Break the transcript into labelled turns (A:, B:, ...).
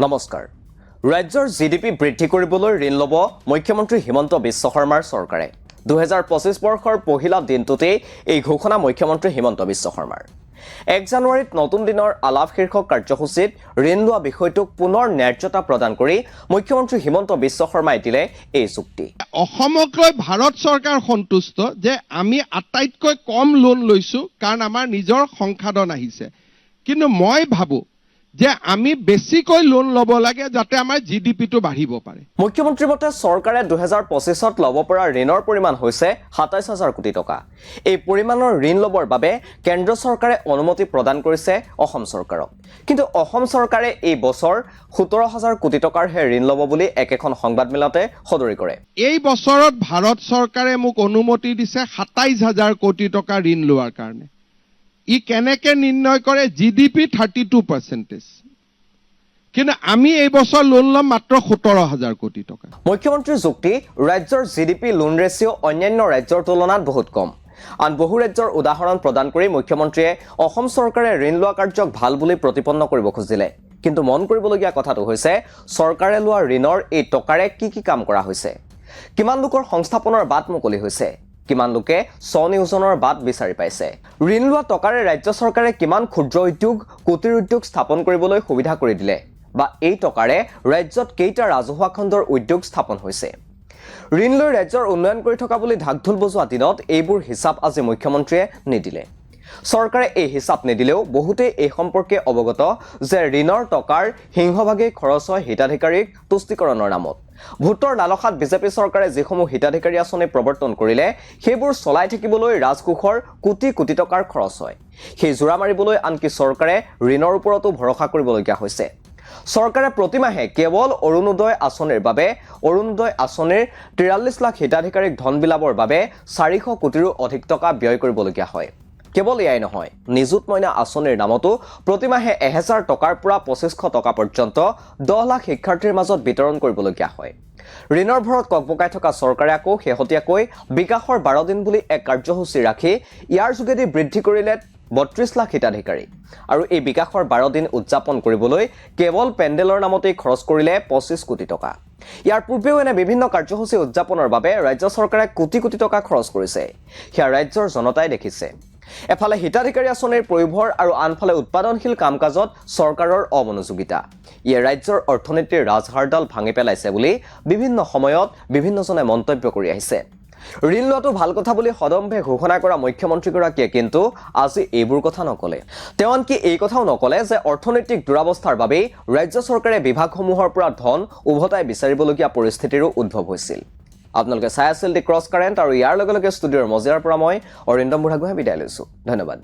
A: নমস্কাৰ। ৰাজ্যৰ জিডিপি বৃদ্ধি কৰিবলৈ ঋণ ল'ব মুখ্যমন্ত্ৰী হিমন্ত বিশ্ব শৰ্মাৰ চৰকাৰে। 2025 বৰ্ষৰ পহিলা দিনটোতেই এই ঘোষণা মুখ্যমন্ত্ৰী হিমন্ত বিশ্ব শৰ্মাৰ। 1 জানুৱাৰীত নতুন দিনৰ আলাপ শীৰ্ষক কাৰ্যসূচীত ঋণ লোৱা বিষয়টোক পুনৰ ন্যায্যতা প্ৰদান কৰি মুখ্যমন্ত্ৰী হিমন্ত বিশ্ব শৰ্মাই দিলে এই চুক্তি।
B: অসমক লৈ ভাৰত চৰকাৰ সন্তুষ্ট যে আমি আটাইতকৈ কম লোন লৈছো কাৰণ আমাৰ নিজৰ সংসাধন আহিছে, কিন্তু মই ভাবো যে আমি বেছিকৈ লোন ল'ব লাগে যাতে আমাৰ জিডিপিটো বাঢ়িব পাৰে।
A: মুখ্যমন্ত্ৰীৰ মতে চৰকাৰে 2025ত ল'ব পৰা ঋণৰ পৰিমাণ হৈছে 27,000 কোটি টকা। এই পৰিমাণৰ ঋণ ল'বৰ বাবে কেন্দ্ৰ চৰকাৰে অনুমতি প্ৰদান কৰিছে অসম চৰকাৰক, কিন্তু অসম চৰকাৰে এই বছৰ 17,000 কোটি টকাৰহে ঋণ ল'ব বুলি একেখন সংবাদমেলতে সদৰি কৰে।
B: এই বছৰত ভাৰত চৰকাৰে মোক অনুমতি দিছে 27,000 কোটি টকা ঋণ লোৱাৰ কাৰণে। ই কেনেকে নিৰ্ণয় কৰে? জিডিপি 32%, কিন্তু আমি এই বছৰ লোন ল'ম মাত্ৰ 17,000 কোটি টকা।
A: মুখ্যমন্ত্ৰীৰ যুক্তি, ৰাজ্যৰ জিডিপি লোন ৰেচিঅ' অন্যান্য ৰাজ্যৰ তুলনাত বহুত কম। আন বহু ৰাজ্যৰ উদাহৰণ প্ৰদান কৰি মুখ্যমন্ত্ৰীয়ে অসম চৰকাৰে ঋণ লোৱা কাৰ্যক ভাল বুলি প্ৰতিপন্ন কৰিব খুজিলে, কিন্তু মন কৰিবলগীয়া কথাটো হৈছে চৰকাৰে লোৱা ঋণৰ এই টকাৰে কি কাম কৰা হৈছে, কিমান লোকৰ সংস্থাপনৰ বাট মুকলি হৈছে, কিমান লোকে স্বনিয়োজনৰ বাট বিচাৰি পাইছে, ঋণ লোৱা টকাৰে ৰাজ্য চৰকাৰে কিমান ক্ষুদ্ৰ উদ্যোগ, কুটিৰ উদ্যোগ স্থাপন কৰিবলৈ সুবিধা কৰি দিলে, বা এই টকাৰে ৰাজ্যত কেইটা ৰাজহুৱা খণ্ডৰ উদ্যোগ স্থাপন হৈছে। ঋণ লৈ ৰাজ্যৰ উন্নয়ন কৰি থকা বুলি ঢাকঢোল বজোৱা দিনত এইবোৰ হিচাপ আজি মুখ্যমন্ত্ৰীয়ে নিদিলে। চৰকাৰে এই হিচাপ নিদিলেও বহুতেই এই সম্পৰ্কে অৱগত যে ঋণৰ টকাৰ সিংহভাগেই খৰচ হয় হিতাধিকাৰীক তুষ্টিকৰণৰ নামত। ভোটৰ লালসাত বিজেপি চৰকাৰে যিসমূহ হিতাধিকাৰী আঁচনি প্ৰৱৰ্তন কৰিলে সেইবোৰ চলাই থাকিবলৈ ৰাজকোষৰ কোটি কোটি টকাৰ খৰচ হয়। সেই জোৰা মাৰিবলৈ আনকি চৰকাৰে ঋণৰ ওপৰতো ভৰসা কৰিবলগীয়া হৈছে। চৰকাৰে প্ৰতিমাহে কেৱল অৰুণোদয় আঁচনিৰ বাবে অৰুণোদয় আঁচনিৰ 43 লাখ হিতাধিকাৰীক ধন বিলাবৰ বাবে 400 কোটিৰো অধিক টকা ব্যয় কৰিবলগীয়া হয়। কেৱল এয়াই নহয়, নিযুত মইনা আঁচনিৰ নামতো প্ৰতিমাহে 1000 টকাৰ পৰা 2500 টকা পৰ্যন্ত 10 লাখ শিক্ষাৰ্থীৰ মাজত বিতৰণ কৰিবলগীয়া হয়। ঋণৰ ভৰত ককবকাই থকা চৰকাৰে আকৌ শেহতীয়াকৈ বিকাশৰ 12 দিন বুলি এক কাৰ্যসূচী ৰাখি ইয়াৰ যোগেদি বৃদ্ধি কৰিলে 32 লাখ হিতাধিকাৰী, আৰু এই বিকাশৰ 12 দিন উদযাপন কৰিবলৈ কেৱল পেণ্ডেলৰ নামতেই খৰচ কৰিলে 25 কোটি টকা। ইয়াৰ পূৰ্বেও এনে বিভিন্ন কাৰ্যসূচী উদযাপনৰ বাবে ৰাজ্য চৰকাৰে কোটি কোটি টকা খৰচ কৰিছে। সেয়া ৰাজ্যৰ জনতাই দেখিছে। এফালে হিতাধিকাৰী আঁচনিৰ প্ৰয়োভৰ আৰু আনফালে উৎপাদনশীল কাম কাজত চৰকাৰৰ অমনোযোগিতা, ইয়ে ৰাজ্যৰ অৰ্থনীতিৰ ৰাজহাড়ডাল ভাঙি পেলাইছে বুলি বিভিন্ন সময়ত বিভিন্নজনে মন্তব্য কৰি আহিছে। ঋণ লোৱাটো ভাল কথা বুলি সদম্ভে ঘোষণা কৰা মুখ্যমন্ত্ৰীগৰাকীয়ে কিন্তু আজি এইবোৰ কথা নকলে। তেওঁ আনকি এই কথাও নকলে যে অৰ্থনৈতিক দুৰৱস্থাৰ বাবেই ৰাজ্য চৰকাৰে বিভাগসমূহৰ পৰা ধন উভতাই বিচাৰিবলগীয়া পৰিস্থিতিৰো উদ্ভৱ হৈছিল। আপোনালোকে চাই আছিল দি ক্ৰছ কাৰেণ্ট, আৰু ইয়াৰ লগে লগে ষ্টুডিঅ'ৰ মজিয়াৰ পৰা মই অৰিন্দম বুঢ়াগোহাঁই বিদায় লৈছো। ধন্যবাদ।